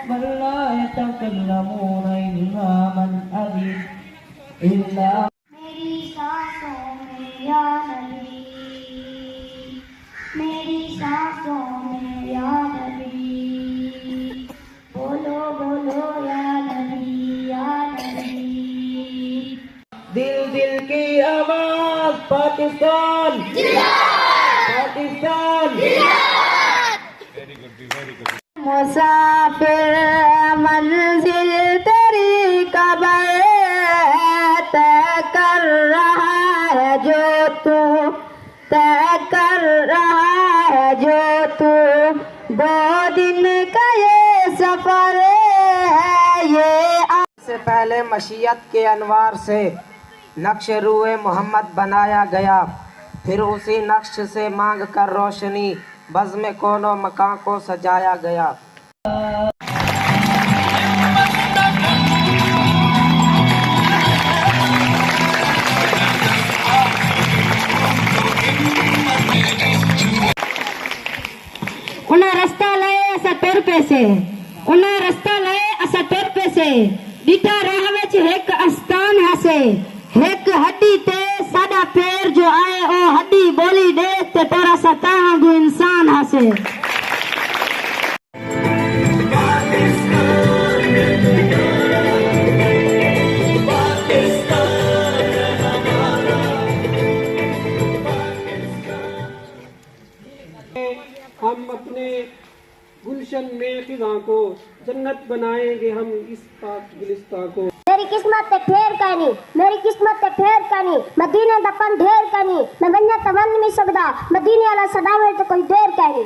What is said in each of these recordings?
बल ला यतकल्लमून इल्ला मन अज़ीन इल्ला। मेरी सांसों में या नबी, मेरी सांसों में या नबी, बोलो बोलो या नबी या नबी। दिल दिल की आवाज पाकिस्तान पाकिस्तान। मुसाफिर मंजिल तेरी कबर तय कर रहा है जो तू, तय कर रहा है जो तू। 2 दिन का ये सफर है ये। से पहले मशीयत के अनवार से नक्श रूए मोहम्मद बनाया गया, फिर उसी नक्श से मांग कर रोशनी बज़्म कौनो मकां को सजाया गया। उन्हें रास्ता लाए असा तुर पैसे, उन्हें रास्ता लाए असा तुर पैसे। ॾिठा राह विच हिक आस्थान हसे, हिक हड्डी ते साडा पैर जो आए ओ हड्डी बोली दे ते तोरा सा तव्हां इंसान हसे। हम अपने गुलशन में फिजा को जन्नत बनाएंगे, हम इस पाक गुलिस्तान को। मेरी किस्मत ते फेर कानी, मेरी किस्मत ते फेर कानी, मदीने दा पन ढेर कानी, मैं वन्या तवन नहीं सकदा, मदीने वाला सदावे तो कोई देर कानी।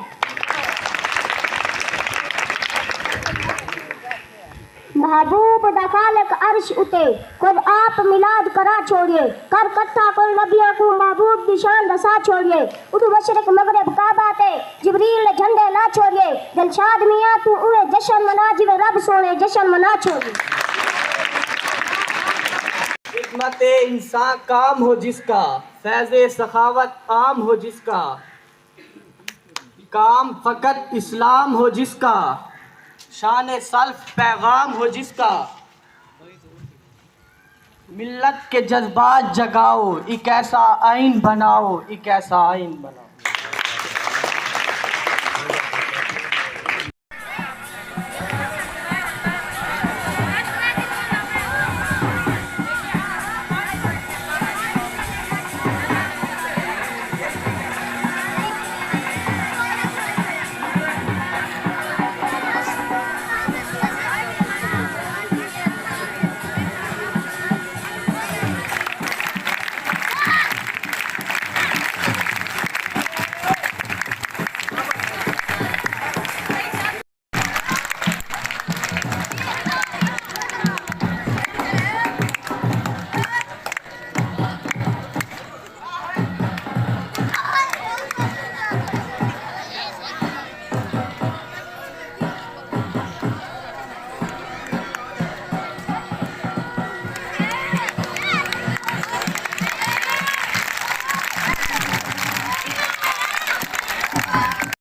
महबूब दा खालिक अर्श उते, खुद आप मिलाद करा छोड़िए, कर कट्ठा कोई नबिया को महबूब दी शान दसा छोड़िए। उदू मशरिक मगरिब काबा ते जिब्रील झंडे ला छोड़िए, दिलशाद मियां तू उहे जश्न मना जिवे रब सोने जश्न मना छोड़िए। हिकमत इंसान काम हो जिसका, फैज़े सखावत आम हो जिसका, काम फ़कत इस्लाम हो जिसका, शान सल्फ पैगाम हो जिसका। मिल्लत के जज्बात जगाओ, एक ऐसा आइन बनाओ, एक ऐसा आइन बनाओ।